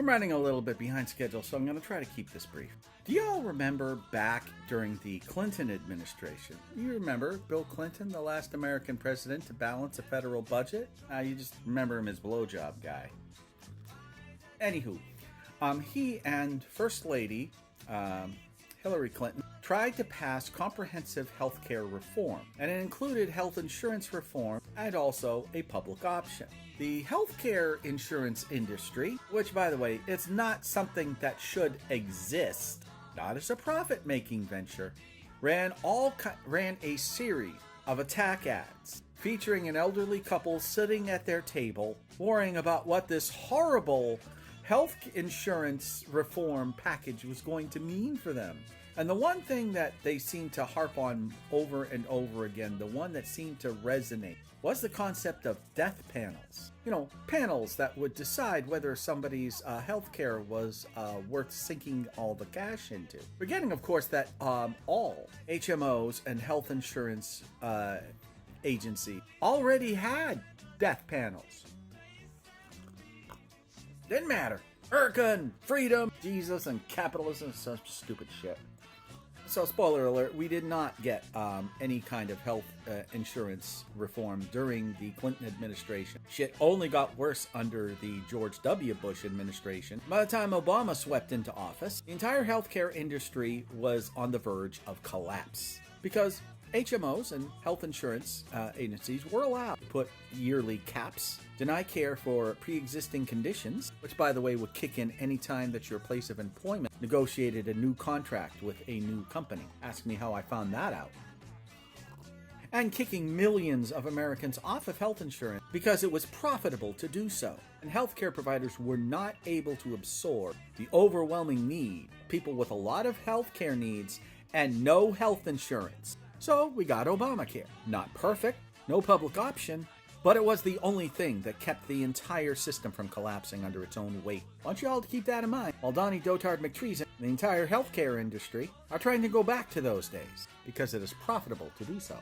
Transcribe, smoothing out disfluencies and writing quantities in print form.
I'm running a little bit behind schedule, so I'm going to try to keep this brief. Do you all remember back during the Clinton administration? You remember Bill Clinton, the last American president to balance a federal budget? You just remember him as blowjob guy. Anywho, he and First Lady Hillary Clinton tried to pass comprehensive health care reform, and it included health insurance reform and also a public option. The healthcare insurance industry, which by the way, is not something that should exist, not as a profit-making venture, ran a series of attack ads featuring an elderly couple sitting at their table worrying about what this horrible health insurance reform package was going to mean for them. And the one thing that they seemed to harp on over and over again, the one that seemed to resonate, was the concept of death panels. You know, panels that would decide whether somebody's health care was worth sinking all the cash into. Forgetting, of course, that all HMOs and health insurance agency already had death panels. Didn't matter. Hurricane, freedom, Jesus, and capitalism, such stupid shit. So, spoiler alert, we did not get any kind of health insurance reform during the Clinton administration. Shit only got worse under the George W. Bush administration. By the time Obama swept into office, the entire healthcare industry was on the verge of collapse because HMOs and health insurance agencies were allowed to put yearly caps, deny care for pre-existing conditions, which by the way would kick in any time that your place of employment negotiated a new contract with a new company. Ask me how I found that out. And kicking millions of Americans off of health insurance because it was profitable to do so. And healthcare providers were not able to absorb the overwhelming need of people with a lot of healthcare needs and no health insurance. So we got Obamacare. Not perfect, no public option, but it was the only thing that kept the entire system from collapsing under its own weight. I want you all to keep that in mind while Donnie Dotard McTreason and the entire healthcare industry are trying to go back to those days because it is profitable to do so.